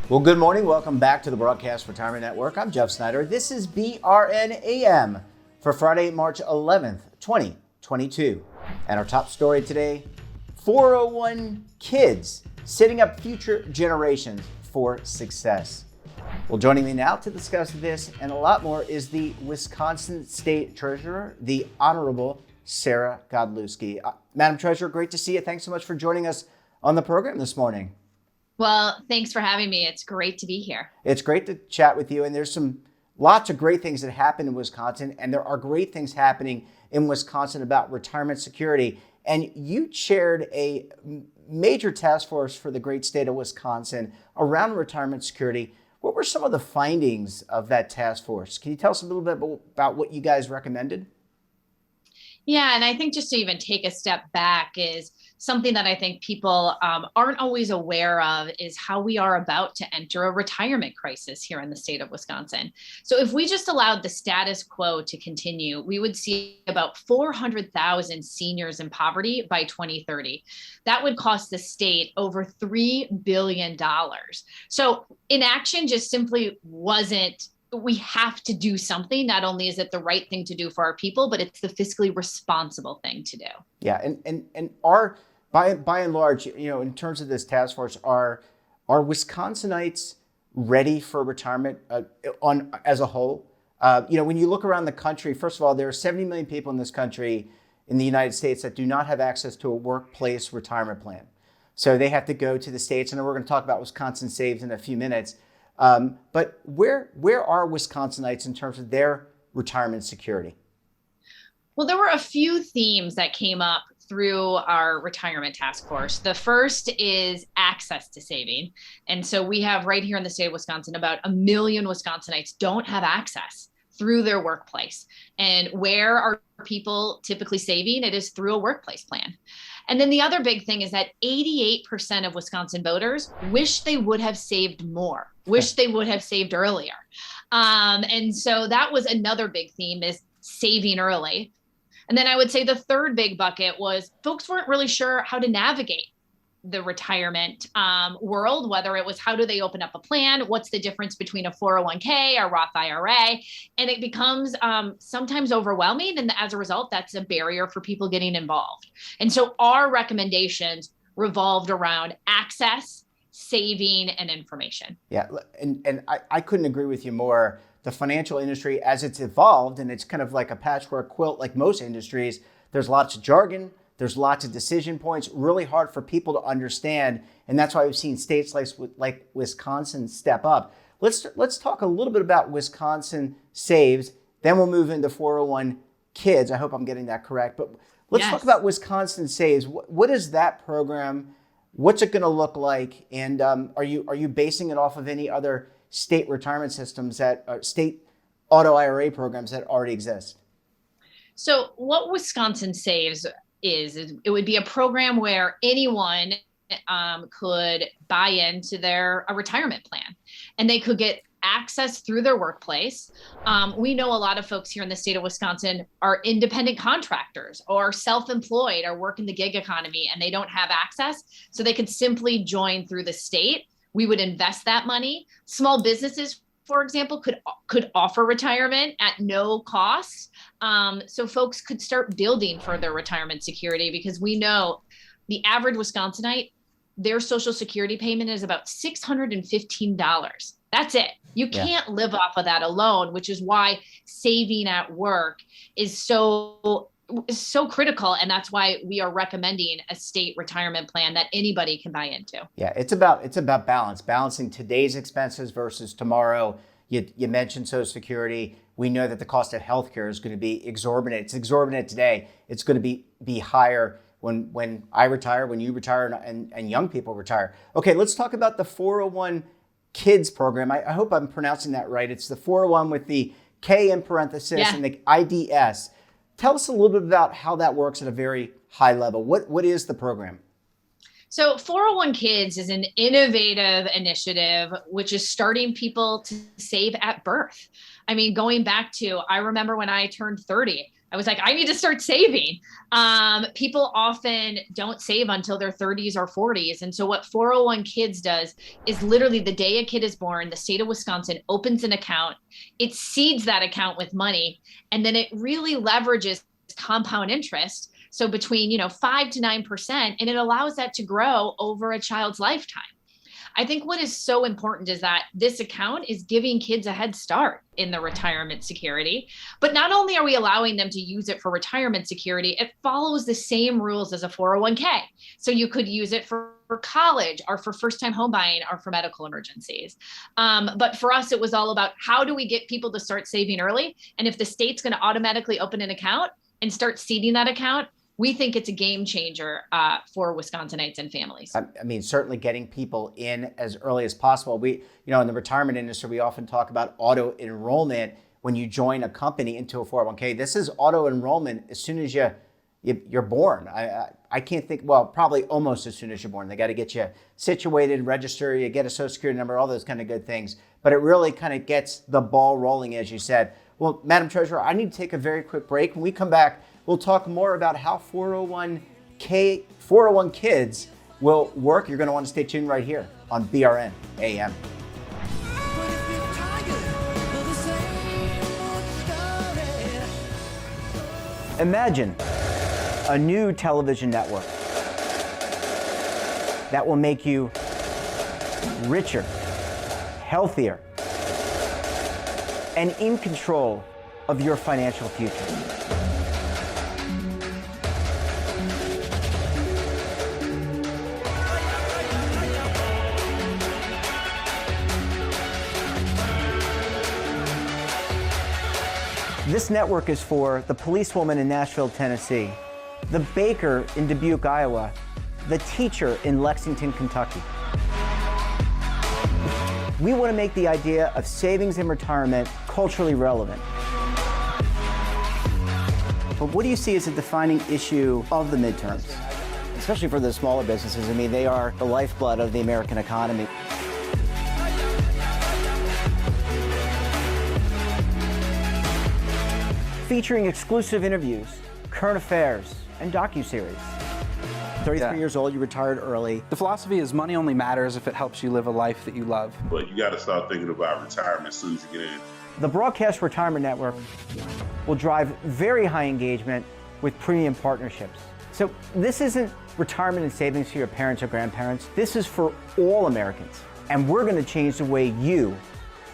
Well, good morning. Welcome back to the Broadcast Retirement Network. I'm Jeff Snyder. This is BRN AM for Friday, March 11th, 2022. And our top story today, 401 kids setting up future generations for success. Well, joining me now to discuss this and a lot more is the Wisconsin State Treasurer, the Honorable Sarah Godlewski. Madam Treasurer, great to see you. Thanks so much for joining us on the program this morning. Well, thanks for having me. It's great to be here. It's great to chat with you. And there's lots of great things that happen in Wisconsin. And there are great things happening in Wisconsin about retirement security. And you chaired a major task force for the great state of Wisconsin around retirement security. What were some of the findings of that task force? Can you tell us a little bit about what you guys recommended? Yeah, and I think just to even take a step back is something that I think people aren't always aware of is how we are about to enter a retirement crisis here in the state of Wisconsin. So if we just allowed the status quo to continue, we would see about 400,000 seniors in poverty by 2030. That would cost the state over $3 billion. So inaction just simply wasn't. We have to do something. Not only is it the right thing to do for our people, but it's the fiscally responsible thing to do. Yeah, and our by and large, in terms of this task force, are Wisconsinites ready for retirement as a whole? When you look around the country, first of all, there are 70 million people in this country, in the United States, that do not have access to a workplace retirement plan. So they have to go to the states, and we're going to talk about Wisconsin Saves in a few minutes. But where are Wisconsinites in terms of their retirement security? Well, there were a few themes that came up through our retirement task force. The first is access to saving. And so we have right here in the state of Wisconsin, about 1 million Wisconsinites don't have access through their workplace. And where are people typically saving? It is through a workplace plan. And then the other big thing is that 88% of Wisconsin voters wish they would have saved more, wish they would have saved earlier. And so that was another big theme, is saving early. And then I would say the third big bucket was folks weren't really sure how to navigate the retirement world, whether it was how do they open up a plan, what's the difference between a 401k or Roth IRA, and it becomes sometimes overwhelming, and as a result, that's a barrier for people getting involved. And so our recommendations revolved around access, saving, and information. Yeah, and I couldn't agree with you more. The financial industry, as it's evolved, and it's kind of like a patchwork quilt like most industries, there's lots of jargon, there's lots of decision points, really hard for people to understand. And that's why we've seen states like Wisconsin step up. Let's talk a little bit about Wisconsin Saves, then we'll move into 401 Kids. I hope I'm getting that correct. But let's talk about Wisconsin Saves. What is that program? What's it going to look like? And are you basing it off of any other state retirement systems state auto IRA programs that already exist? So what Wisconsin Saves is it would be a program where anyone could buy into a retirement plan, and they could get access through their workplace. We know a lot of folks here in the state of Wisconsin are independent contractors or self-employed or work in the gig economy, and they don't have access. So they could simply join through the state. We would invest that money. Small businesses, for example, could offer retirement at no cost. So folks could start building for their retirement security, because we know the average Wisconsinite, their Social Security payment is about $615. That's it. You can't live off of that alone, which is why saving at work is so critical. And that's why we are recommending a state retirement plan that anybody can buy into. Yeah, it's about balancing today's expenses versus tomorrow. You mentioned Social Security. We know that the cost of healthcare is going to be exorbitant. It's exorbitant today. It's going to be higher when I retire, when you retire, and young people retire. Okay, let's talk about the 401 Kids program. I hope I'm pronouncing that right. It's the 401 with the K in parenthesis and the IDS. Tell us a little bit about how that works at a very high level. What is the program? So 401 Kids is an innovative initiative, which is starting people to save at birth. I mean, going back to, I remember when I turned 30, I was like, I need to start saving. People often don't save until their 30s or 40s. And so what 401 Kids does is literally the day a kid is born, the state of Wisconsin opens an account, it seeds that account with money, and then it really leverages compound interest. So between, 5 to 9%, and it allows that to grow over a child's lifetime. I think what is so important is that this account is giving kids a head start in the retirement security. But not only are we allowing them to use it for retirement security, it follows the same rules as a 401k. So you could use it for college or for first-time home buying or for medical emergencies. But for us, it was all about how do we get people to start saving early? And if the state's going to automatically open an account and start seeding that account, we think it's a game changer for Wisconsinites and families. I mean, certainly getting people in as early as possible. We, in the retirement industry, we often talk about auto enrollment when you join a company into a 401k. This is auto enrollment as soon as you're born. I can't think, well, probably almost as soon as you're born. They got to get you situated, register, you get a social security number, all those kind of good things. But it really kind of gets the ball rolling, as you said. Well, Madam Treasurer, I need to take a very quick break. When we come back, we'll talk more about how 401 Kids will work. You're going to want to stay tuned right here on BRN AM. Imagine a new television network that will make you richer, healthier, and in control of your financial future. This network is for the policewoman in Nashville, Tennessee, the baker in Dubuque, Iowa, the teacher in Lexington, Kentucky. We want to make the idea of savings and retirement culturally relevant. But what do you see as a defining issue of the midterms, especially for the smaller businesses? I mean, they are the lifeblood of the American economy. Featuring exclusive interviews, current affairs, and docuseries. 33 years old, you retired early. The philosophy is money only matters if it helps you live a life that you love. But you got to start thinking about retirement as soon as you get in. The Broadcast Retirement Network will drive very high engagement with premium partnerships. So this isn't retirement and savings for your parents or grandparents. This is for all Americans. And we're going to change the way you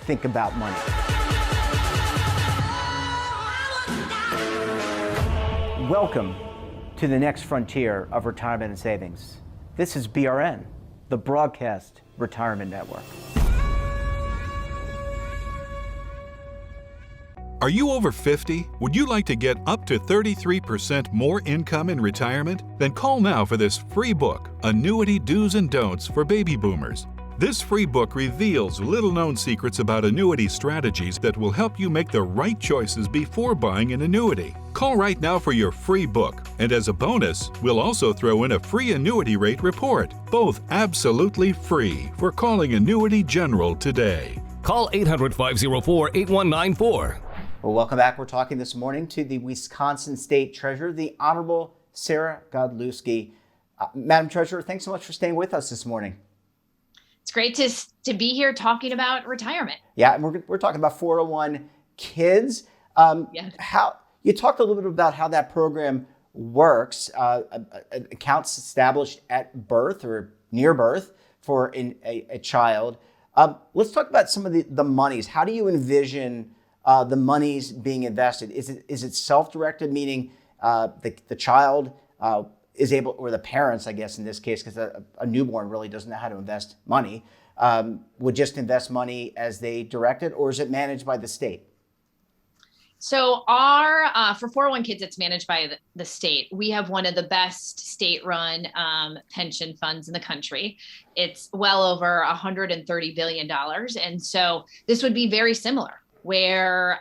think about money. Welcome to the next frontier of retirement and savings. This is BRN, the Broadcast Retirement Network. Are you over 50? Would you like to get up to 33% more income in retirement? Then call now for this free book, Annuity Do's and Don'ts for Baby Boomers. This free book reveals little-known secrets about annuity strategies that will help you make the right choices before buying an annuity. Call right now for your free book, and as a bonus, we'll also throw in a free annuity rate report, both absolutely free for calling Annuity General today. Call 800-504-8194. Well, welcome back. We're talking this morning to the Wisconsin State Treasurer, the Honorable Sarah Godlewski. Madam Treasurer, thanks so much for staying with us this morning. It's great to be here talking about retirement. Yeah, and we're talking about 401 Kids. How you talked a little bit about how that program works. Accounts established at birth or near birth for a child. Let's talk about some of the monies. How do you envision the monies being invested? Is it self-directed, meaning the child is able, or the parents, I guess in this case, because a newborn really doesn't know how to invest money, would just invest money as they direct it, or is it managed by the state? So our for 401 Kids, it's managed by the state. We have one of the best state-run pension funds in the country. It's well over $130 billion. And so this would be very similar, where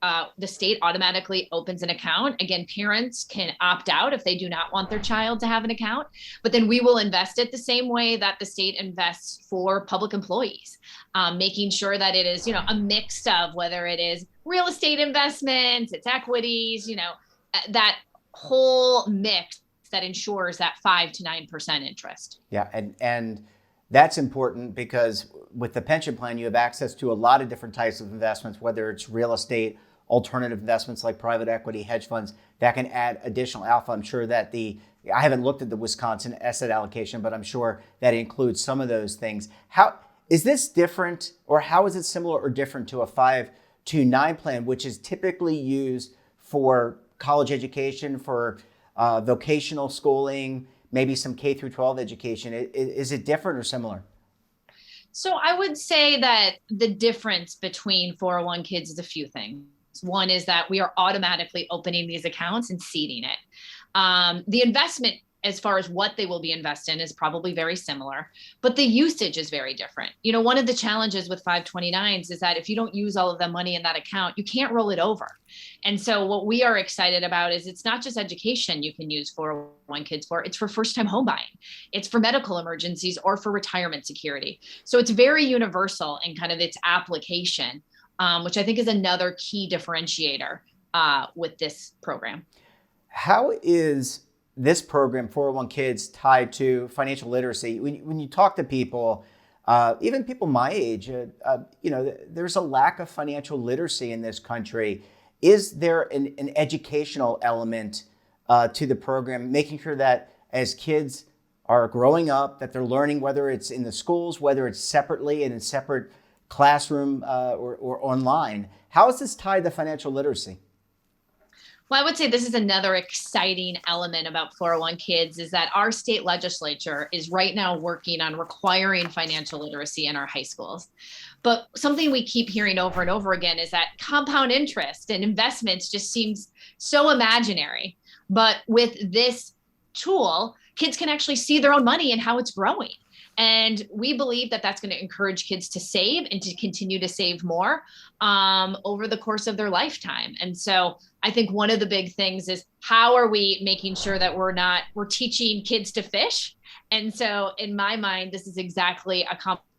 the state automatically opens an account. Again, parents can opt out if they do not want their child to have an account, but then we will invest it the same way that the state invests for public employees, making sure that it is, a mix of whether it is real estate investments, it's equities, that whole mix that ensures that 5 to 9% interest. Yeah, and that's important because with the pension plan, you have access to a lot of different types of investments, whether it's real estate, alternative investments like private equity, hedge funds that can add additional alpha. I'm sure that I haven't looked at the Wisconsin asset allocation, but I'm sure that includes some of those things. How is this different, or how is it similar or different to a 529 plan, which is typically used for college education, for vocational schooling, maybe some K through 12 education? Is it different or similar? So I would say that the difference between 401 kids is a few things. One is that we are automatically opening these accounts and seeding it. The investment, as far as what they will be invested in, is probably very similar, but the usage is very different. One of the challenges with 529s is that if you don't use all of the money in that account, you can't roll it over. And so what we are excited about is it's not just education you can use 401 kids for, it's for first-time home buying. It's for medical emergencies or for retirement security. So it's very universal in kind of its application, which I think is another key differentiator with this program. How is this program, 401 Kids, tied to financial literacy? When you talk to people, even people my age, there's a lack of financial literacy in this country. Is there an educational element to the program, making sure that as kids are growing up, that they're learning, whether it's in the schools, whether it's separately in a separate classroom or online? How is this tied to financial literacy? Well, I would say this is another exciting element about 401 Kids is that our state legislature is right now working on requiring financial literacy in our high schools. But something we keep hearing over and over again is that compound interest and investments just seems so imaginary. But with this tool, kids can actually see their own money and how it's growing. And we believe that that's going to encourage kids to save and to continue to save more over the course of their lifetime. And so I think one of the big things is how are we making sure that we're teaching kids to fish? And so in my mind, this is exactly a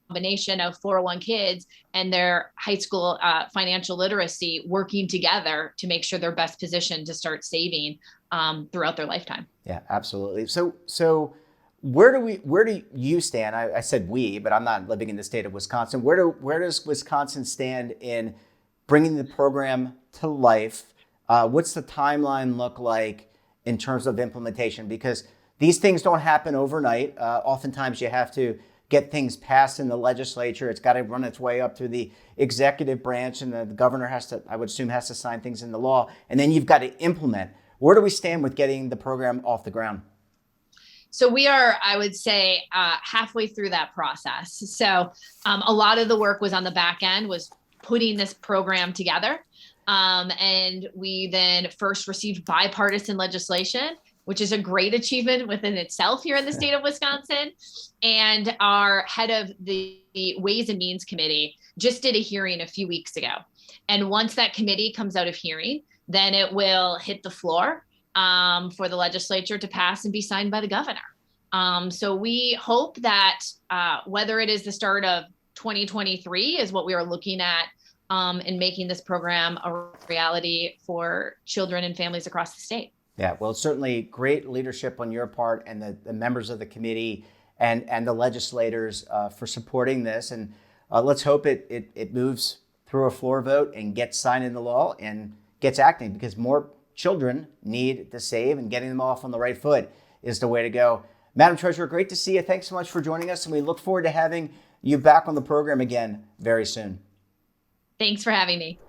combination of 401 Kids and their high school financial literacy working together to make sure they're best positioned to start saving throughout their lifetime. Yeah, absolutely. So where do you stand? I said we, but I'm not living in the state of Wisconsin. Where does Wisconsin stand in bringing the program to life? What's the timeline look like in terms of implementation? Because these things don't happen overnight. Oftentimes you have to get things passed in the legislature. It's got to run its way up through the executive branch, and the governor I would assume, has to sign things in the law. And then you've got to implement. Where do we stand with getting the program off the ground? So we are, I would say, halfway through that process. So a lot of the work was on the back end, was putting this program together. And we then first received bipartisan legislation, which is a great achievement within itself here in the state of Wisconsin. And our head of the Ways and Means Committee just did a hearing a few weeks ago. And once that committee comes out of hearing, then it will hit the floor for the legislature to pass and be signed by the governor. So we hope that whether it is the start of 2023 is what we are looking at in making this program a reality for children and families across the state. Yeah, well, it's certainly great leadership on your part and the members of the committee and the legislators for supporting this. And let's hope it moves through a floor vote and gets signed into law and gets acting, because more children need to save, and getting them off on the right foot is the way to go. Madam Treasurer, great to see you. Thanks so much for joining us, and we look forward to having you back on the program again very soon. Thanks for having me.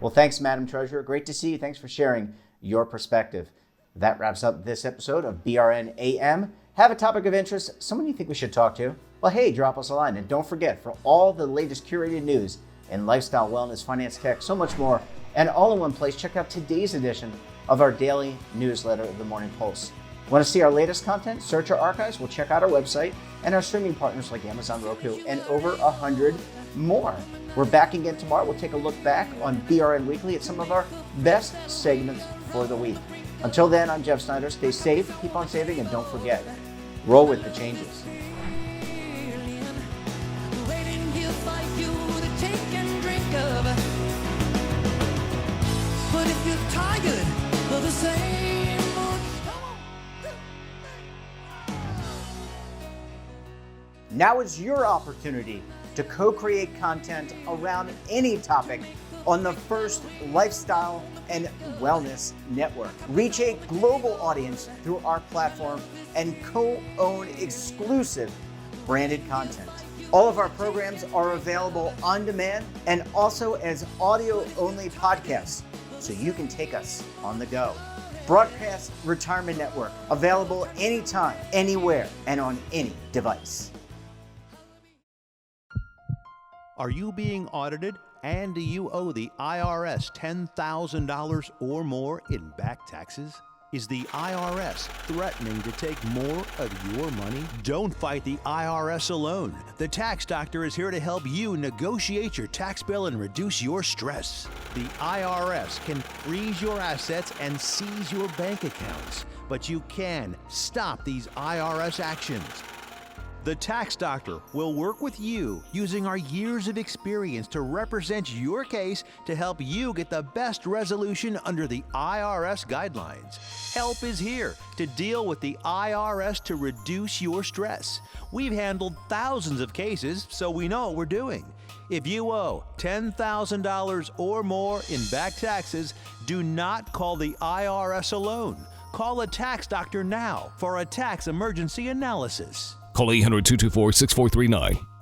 Well, thanks, Madam Treasurer. Great to see you. Thanks for sharing your perspective. That wraps up this episode of BRN AM. Have a topic of interest, someone you think we should talk to? Well, hey, drop us a line. And don't forget, for all the latest curated news in lifestyle, wellness, finance, tech, so much more, and all in one place, check out today's edition of our daily newsletter, The Morning Pulse. Want to see our latest content? Search our archives. We'll check out our website and our streaming partners like Amazon, Roku, and over 100 more. We're back again tomorrow. We'll take a look back on BRN Weekly at some of our best segments for the week. Until then, I'm Jeff Snyder. Stay safe, keep on saving, and don't forget, roll with the changes. But if you're tired of the same old... Now is your opportunity to co-create content around any topic on the first lifestyle and wellness network. Reach a global audience through our platform and co-own exclusive branded content. All of our programs are available on demand and also as audio-only podcasts, so you can take us on the go. Broadcast Retirement Network, available anytime, anywhere, and on any device. Are you being audited and do you owe the IRS $10,000 or more in back taxes? Is the IRS threatening to take more of your money? Don't fight the IRS alone. The Tax Doctor is here to help you negotiate your tax bill and reduce your stress. The IRS can freeze your assets and seize your bank accounts, but you can stop these IRS actions. The Tax Doctor will work with you using our years of experience to represent your case to help you get the best resolution under the IRS guidelines. Help is here to deal with the IRS to reduce your stress. We've handled thousands of cases, so we know what we're doing. If you owe $10,000 or more in back taxes, do not call the IRS alone. Call a Tax Doctor now for a tax emergency analysis. Call 800-224-6439.